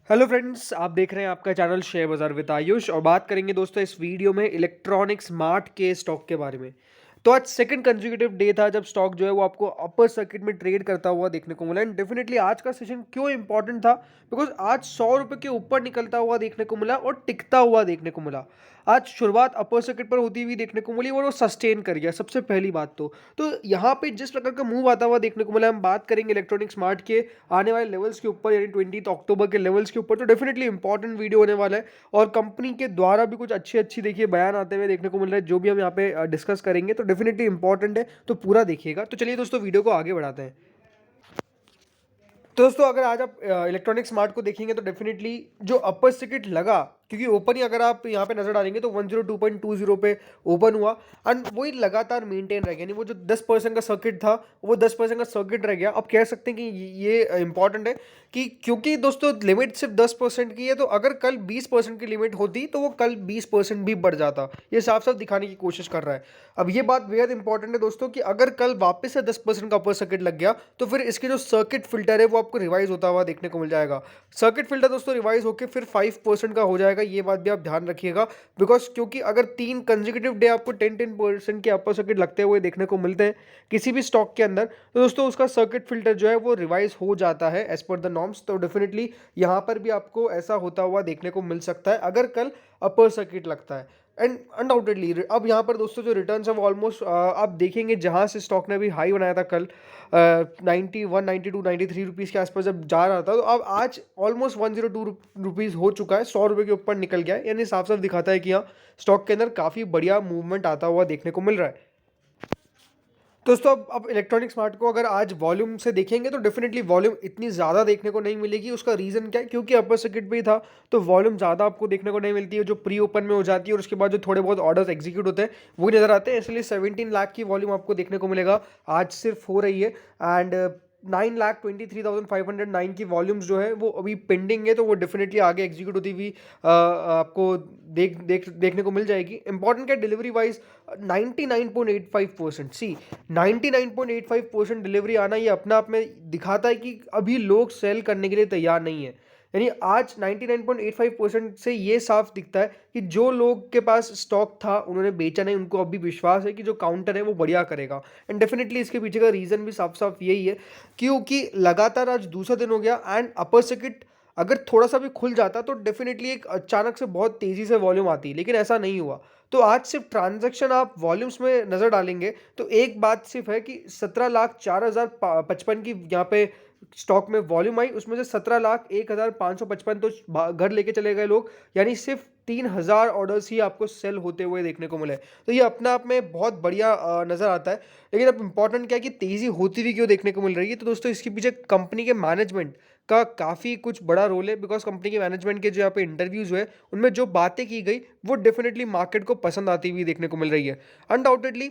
Hello friends, आप देख रहे हैं आपका चैनल शेयर बाजार विद आयुष और बात करेंगे दोस्तों इस वीडियो में इलेक्ट्रॉनिक स्मार्ट के स्टॉक के बारे में। तो आज सेकंड कंसेक्यूटिव डे था जब स्टॉक जो है वो आपको अपर सर्किट में ट्रेड करता हुआ देखने को मिला। एंड डेफिनेटली आज का सेशन क्यों इंपॉर्टेंट था, बिकॉज आज 100 रुपये के ऊपर निकलता हुआ देखने को मिला और टिकता हुआ देखने को मिला। आज शुरुआत अपर सर्किट पर होती हुई देखने को मिली और वो सस्टेन कर गया। सबसे पहली बात तो यहाँ पे जिस प्रकार का मूव आता हुआ देखने को मिला, हम बात करेंगे इलेक्ट्रॉनिक स्मार्ट के आने वाले लेवल्स के ऊपर, यानी 20 अक्टूबर के लेवल्स के ऊपर। तो डेफिनेटली इंपॉर्टेंट वीडियो होने वाला है और कंपनी के द्वारा भी कुछ अच्छी अच्छी देखिए बयान आते हुए देखने को मिल रहा है, जो भी हम यहाँ पे डिस्कस करेंगे। तो डेफिनेटली इंपॉर्टेंट है, तो पूरा देखिएगा। तो चलिए दोस्तों वीडियो को आगे बढ़ाते हैं। तो दोस्तों अगर आज आप इलेक्ट्रॉनिक स्मार्ट को देखेंगे तो डेफिनेटली जो अपर सर्किट लगा, क्योंकि ओपन ही अगर आप यहाँ पे नजर डालेंगे तो 102.20 पे ओपन हुआ एंड वही लगातार मेंटेन रह गया। यानी वो जो 10% का सर्किट था वो 10% का सर्किट रह गया। अब कह सकते हैं कि ये इंपॉर्टेंट है कि क्योंकि दोस्तों लिमिट सिर्फ 10% की है, तो अगर कल 20% की लिमिट होती तो वो कल 20% भी बढ़ जाता। ये साफ साफ दिखाने की कोशिश कर रहा है। अब ये बात बेहद इंपॉर्टेंट है दोस्तों कि अगर कल वापस से 10% का अपर सर्किट लग गया तो फिर इसके जो सर्किट फिल्टर है वो आपको रिवाइज होता हुआ देखने को मिल जाएगा। सर्किट फिल्टर दोस्तों रिवाइज होकर फिर 5% का हो जाएगा। ये बात भी आप ध्यान रखिएगा, बिकॉज क्योंकि अगर 3 कंसेक्यूटिव डे आपको 10% के अपर सर्किट लगते हुए देखने को मिलते हैं किसी भी स्टॉक के अंदर, तो दोस्तों उसका सर्किट फिल्टर जो है वो रिवाइज हो जाता है एज पर द नॉर्म्स। तो डेफिनेटली यहाँ पर भी आपको ऐसा होता हुआ देखने को मिल सकता है अगर कल अपर सर्किट लगता है। एंड अनडाउटेडली अब यहाँ पर दोस्तों जो रिटर्न्स है वो ऑलमोस्ट आप देखेंगे, जहाँ से स्टॉक ने अभी हाई बनाया था कल 91, 92, 93 रुपीज़ के आसपास जब जा रहा था, तो अब आज ऑलमोस्ट 102 रुपीज़ हो चुका है। 100 रुपये के ऊपर निकल गया है। यानी साफ साफ दिखाता है कि यहाँ स्टॉक के अंदर काफ़ी बढ़िया मूवमेंट आता हुआ देखने को मिल रहा है। दोस्तों अब इलेक्ट्रॉनिक स्मार्ट को अगर आज वॉल्यूम से देखेंगे तो डेफिनेटली वॉल्यूम इतनी ज़्यादा देखने को नहीं मिलेगी। उसका रीज़न क्या है, क्योंकि अपर सर्किट पे ही था तो वॉल्यूम ज़्यादा आपको देखने को नहीं मिलती है। जो प्री ओपन में हो जाती है और उसके बाद जो थोड़े बहुत ऑर्डर्स एग्जीक्यूट होते हैं वो नज़र आते हैं। इसलिए 17 लाख की वॉल्यूम आपको देखने को मिलेगा आज सिर्फ हो रही है। एंड 9,23,509 की वॉल्यूम्स जो है वो अभी पेंडिंग है, तो वो डेफिनेटली आगे एग्जीक्यूट होती हुई आपको देखने को मिल जाएगी। इंपॉर्टेंट क्या, डिलीवरी वाइज 99.85%। सी 99.85% डिलीवरी आना ये अपने आप में दिखाता है कि अभी लोग सेल करने के लिए तैयार नहीं है। यानी आज 99.85% से ये साफ दिखता है कि जो लोग के पास स्टॉक था उन्होंने बेचा नहीं, उनको अभी विश्वास है कि जो काउंटर है वो बढ़िया करेगा। एंड डेफिनेटली इसके पीछे का रीज़न भी साफ साफ यही है, क्योंकि लगातार आज दूसरा दिन हो गया एंड अपर सर्किट अगर थोड़ा सा भी खुल जाता तो डेफिनेटली एक अचानक से बहुत तेज़ी से वॉल्यूम आती, लेकिन ऐसा नहीं हुआ। तो आज सिर्फ ट्रांजैक्शन आप वॉल्यूम्स में नज़र डालेंगे तो एक बात सिर्फ है कि 17,04,055 की यहाँ पे स्टॉक में वॉल्यूम आई, उसमें से 17,01,555 तो घर लेके चले गए लोग। यानी सिर्फ 3,000 ऑर्डर्स ही आपको सेल होते हुए देखने को मिले। तो ये अपने आप में बहुत बढ़िया नज़र आता है। लेकिन अब इंपॉर्टेंट क्या है कि तेज़ी होती हुई क्यों देखने को मिल रही है, तो दोस्तों इसके पीछे कंपनी के मैनेजमेंट का काफ़ी कुछ बड़ा रोल है। बिकॉज कंपनी के मैनेजमेंट के जो यहाँ पे इंटरव्यूज़ हुए उनमें जो बातें की गई वो डेफिनेटली मार्केट को पसंद आती हुई देखने को मिल रही है। अनडाउटेडली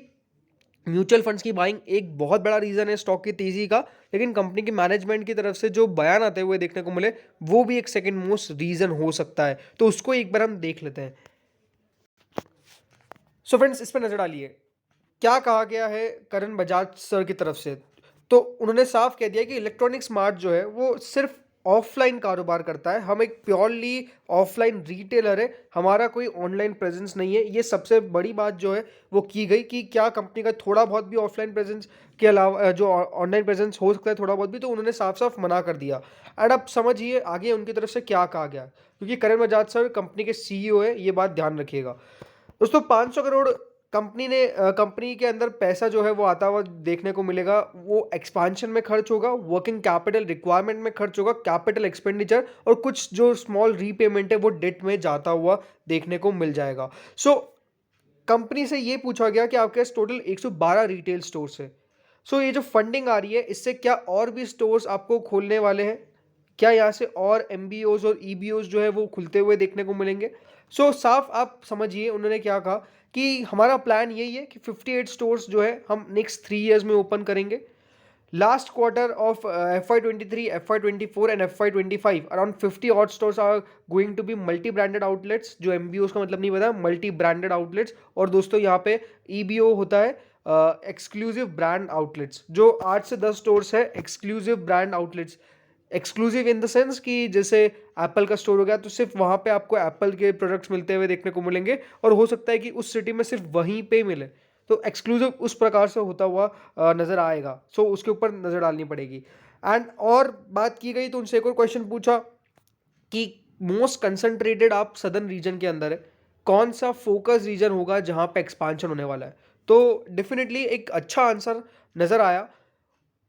म्यूचुअल फंड्स की बाइंग एक बहुत बड़ा रीज़न है स्टॉक की तेज़ी का, लेकिन कंपनी की मैनेजमेंट की तरफ से जो बयान आते हुए देखने को मिले वो भी एक सेकंड मोस्ट रीज़न हो सकता है। तो उसको एक बार हम देख लेते हैं। सो फ्रेंड्स, इस पर नज़र डालिए क्या कहा गया है करण बजाज सर की तरफ से। तो उन्होंने साफ कह दिया कि इलेक्ट्रॉनिक स्मार्ट जो है वो सिर्फ ऑफलाइन कारोबार करता है। हम एक प्योरली ऑफलाइन रिटेलर है, हमारा कोई ऑनलाइन प्रेजेंस नहीं है। ये सबसे बड़ी बात जो है वो की गई कि क्या कंपनी का थोड़ा बहुत भी ऑफलाइन प्रेजेंस के अलावा जो ऑनलाइन प्रेजेंस हो सकता है थोड़ा बहुत भी, तो उन्होंने साफ साफ मना कर दिया। एंड अब समझिए आगे उनकी तरफ से क्या कहा गया, क्योंकि करण बजाज सर कंपनी के सीईओ है, ये बात ध्यान रखिएगा। दोस्तों 500 करोड़ कंपनी के अंदर पैसा जो है वो आता हुआ देखने को मिलेगा। वो एक्सपांशन में खर्च होगा, वर्किंग कैपिटल रिक्वायरमेंट में खर्च होगा, कैपिटल एक्सपेंडिचर और कुछ जो स्मॉल रीपेमेंट है वो डेट में जाता हुआ देखने को मिल जाएगा। सो कंपनी से ये पूछा गया कि आपके पास टोटल 112 रिटेल स्टोर्स है। सो ये जो फंडिंग आ रही है इससे क्या और भी स्टोर्स आपको खोलने वाले हैं, क्या यहाँ से और एमबीओज और ईबीओज जो है वो खुलते हुए देखने को मिलेंगे। सो साफ आप समझिए उन्होंने क्या कहा कि हमारा प्लान यही है कि 58 स्टोर्स जो है हम नेक्स्ट 3 ईयर्स में ओपन करेंगे। Last quarter of FY23, FY24 and FY25 around 50 odd stores are going to be multi branded outlets. जो एमबीओज का मतलब नहीं पता, मल्टी ब्रांडेड आउटलेट्स। और दोस्तों यहाँ पे ईबीओ होता है एक्सक्लूसिव ब्रांड आउटलेट्स। जो 8 से 10 स्टोर्स है exclusive brand outlets, exclusive in the sense कि जैसे एप्पल का स्टोर हो गया तो सिर्फ वहाँ पे आपको एप्पल के प्रोडक्ट्स मिलते हुए देखने को मिलेंगे, और हो सकता है कि उस सिटी में सिर्फ वहीं पे मिले। तो एक्सक्लूसिव उस प्रकार से होता हुआ नज़र आएगा। सो उसके ऊपर नज़र डालनी पड़ेगी। एंड और बात की गई तो उनसे एक और क्वेश्चन पूछा कि मोस्ट कंसंट्रेटेड आप सदर्न रीजन के अंदर है, कौन सा फोकस रीजन होगा जहाँ पे एक्सपांशन होने वाला है। तो डेफिनेटली एक अच्छा आंसर नज़र आया।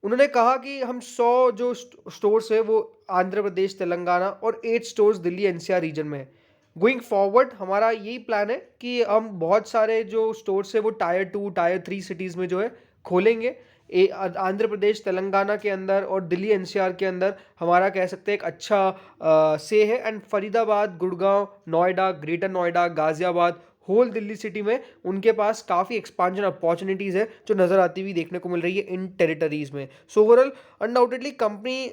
उन्होंने कहा कि हम 100 जो स्टोर्स है वो आंध्र प्रदेश, तेलंगाना और 8 स्टोर्स दिल्ली एनसीआर रीजन में है। गोइंग फॉरवर्ड हमारा यही प्लान है कि हम बहुत सारे जो स्टोर्स है वो टायर 2 टायर 3 सिटीज़ में जो है खोलेंगे। आंध्र प्रदेश, तेलंगाना के अंदर और दिल्ली एनसीआर के अंदर हमारा कह सकते हैं एक अच्छा से है। And Faridabad, Gurgaon, Noida, greater Noida, Ghaziabad, whole Delhi city में उनके पास काफ़ी एक्सपांशन अपॉर्चुनिटीज़ है जो नज़र आती हुई देखने को मिल रही है इन टेरिटरीज़ में। सो ओवरऑल अनडाउटेडली कंपनी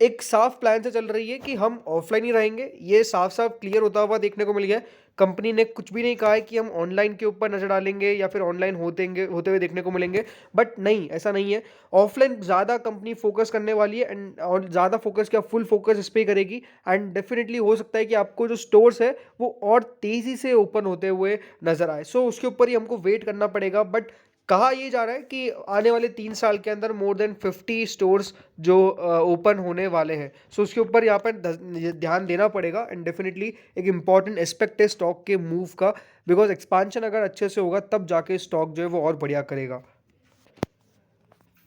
एक साफ प्लान से चल रही है कि हम ऑफलाइन ही रहेंगे, ये साफ साफ क्लियर होता हुआ देखने को मिल गया है। कंपनी ने कुछ भी नहीं कहा है कि हम ऑनलाइन के ऊपर नज़र डालेंगे या फिर ऑनलाइन होते हुए देखने को मिलेंगे। बट नहीं, ऐसा नहीं है। ऑफलाइन ज़्यादा कंपनी फोकस करने वाली है, एंड और ज़्यादा फोकस क्या, फुल फोकस इस पर करेगी। एंड डेफिनेटली हो सकता है कि आपको जो स्टोर्स है वो और तेज़ी से ओपन होते हुए नज़र आए। सो उसके ऊपर ही हमको वेट करना पड़ेगा। बट कहा ये जा रहा है कि आने वाले 3 साल के अंदर मोर देन 50 स्टोर्स जो ओपन होने वाले हैं। सो उसके ऊपर यहाँ पर ध्यान देना पड़ेगा। एंड डेफिनेटली एक इम्पॉर्टेंट एस्पेक्ट है स्टॉक के मूव का, बिकॉज एक्सपांशन अगर अच्छे से होगा तब जाके स्टॉक जो है वो और बढ़िया करेगा।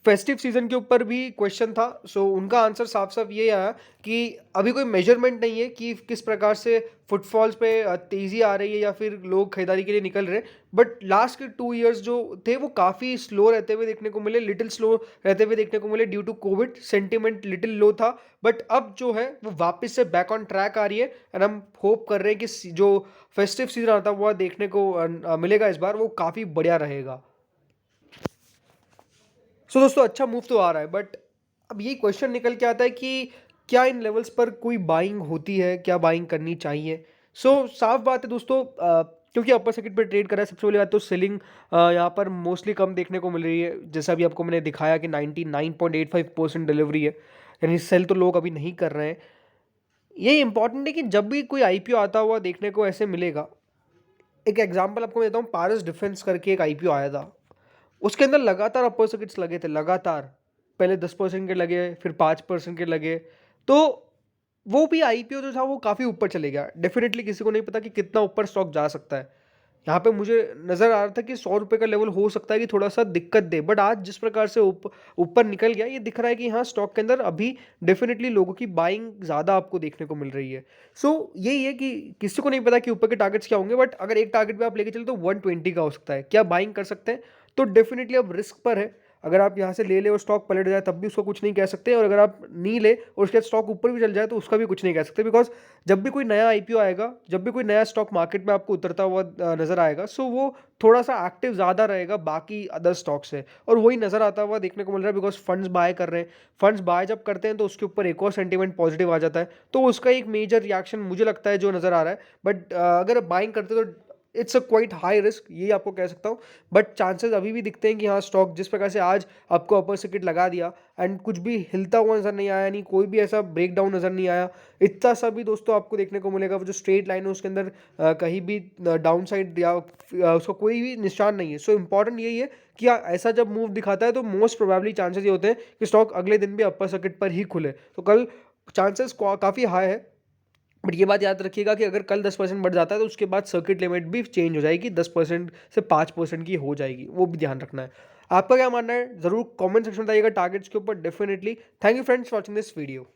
फेस्टिव सीजन के ऊपर भी क्वेश्चन था। सो उनका आंसर साफ साफ ये आया कि अभी कोई मेजरमेंट नहीं है कि किस प्रकार से फुटफॉल्स पे तेज़ी आ रही है या फिर लोग खरीदारी के लिए निकल रहे हैं। बट लास्ट के 2 इयर्स जो थे वो काफ़ी स्लो रहते हुए देखने को मिले, लिटिल स्लो रहते हुए देखने को मिले due to covid. Sentiment little low था, बट अब जो है वो वापस से बैक ऑन ट्रैक आ रही है। एंड हम होप कर रहे हैं कि जो फेस्टिव सीजन आता हुआ देखने को मिलेगा इस बार, वो काफ़ी बढ़िया रहेगा। सो दोस्तों अच्छा मूव तो आ रहा है, बट अब ये क्वेश्चन निकल के आता है कि क्या इन लेवल्स पर कोई बाइंग होती है, क्या बाइंग करनी चाहिए। साफ बात है दोस्तों, क्योंकि अपर सर्किट पर ट्रेड कर रहा है, सबसे पहली बात तो सेलिंग यहाँ पर मोस्टली कम देखने को मिल रही है। जैसा अभी आपको मैंने दिखाया कि 99.85% डिलीवरी है, यानी सेल तो लोग अभी नहीं कर रहे हैं। ये इंपॉर्टेंट है कि जब भी कोई आईपीओ आता हुआ देखने को ऐसे मिलेगा। एक एग्जांपल आपको मैं देता हूँ, पारस डिफेंस करके एक आईपीओ आया था, उसके अंदर लगातार अपर सर्किट्स लगे थे, लगातार। पहले 10% के लगे, फिर 5% के लगे। तो वो भी आईपीओ जो था वो काफ़ी ऊपर चले गया। डेफिनेटली किसी को नहीं पता कि कितना ऊपर स्टॉक जा सकता है। यहाँ पे मुझे नज़र आ रहा था कि 100 रुपये का लेवल हो सकता है कि थोड़ा सा दिक्कत दे, बट आज जिस प्रकार से ऊपर निकल गया, ये दिख रहा है कि हाँ स्टॉक के अंदर अभी डेफिनेटली लोगों की बाइंग ज़्यादा आपको देखने को मिल रही है। यही है कि किसी को नहीं पता कि ऊपर के टारगेट्स क्या होंगे, बट अगर एक टारगेट पे आप लेके चले तो 120 का हो सकता है। क्या बाइंग कर सकते हैं? तो डेफिनेटली अब रिस्क पर है। अगर आप यहाँ से ले ले और स्टॉक पलट जाए तब भी उसको कुछ नहीं कह सकते, और अगर आप नहीं ले और उसके बाद स्टॉक ऊपर भी चल जाए तो उसका भी कुछ नहीं कह सकते। बिकॉज जब भी कोई नया आईपीओ आएगा, जब भी कोई नया स्टॉक मार्केट में आपको उतरता हुआ नजर आएगा, सो वो थोड़ा सा एक्टिव ज़्यादा रहेगा बाकी अदर स्टॉक से, और वही नज़र आता हुआ देखने को मिल रहा है। बिकॉज फंड्स बाय कर रहे हैं, फंड्स बाय जब करते हैं तो उसके ऊपर एक और सेंटीमेंट पॉजिटिव आ जाता है, तो उसका एक मेजर रिएक्शन मुझे लगता है जो नज़र आ रहा है। बट अगर बाइंग करते तो it's a quite high risk, ये आपको कह सकता हूँ। बट चांसेस अभी भी दिखते हैं कि हाँ स्टॉक जिस प्रकार से आज आपको अपर सर्किट लगा दिया एंड कुछ भी हिलता हुआ नज़र नहीं आया, नहीं कोई भी ऐसा ब्रेक डाउन नज़र नहीं आया। इतना सा भी दोस्तों आपको देखने को मिलेगा, वो जो स्ट्रेट लाइन है उसके अंदर कहीं भी डाउन साइड या उसका कोई भी निशान नहीं है। सो इंपॉर्टेंट यही है कि ऐसा जब मूव दिखाता है तो मोस्ट प्रोबेबली चांसेस ये होते हैं कि स्टॉक अगले दिन भी अपर सर्किट पर ही खुले। तो कल चांसेस काफ़ी हाई है। बट ये बात याद रखिएगा कि अगर कल 10% बढ़ जाता है तो उसके बाद सर्किट लिमिट भी चेंज हो जाएगी, 10% से 5% की हो जाएगी, वो भी ध्यान रखना है। आपका क्या मानना है ज़रूर कमेंट सेक्शन में बताइएगा टारगेट्स के ऊपर। Definitely thank you friends for watching this video.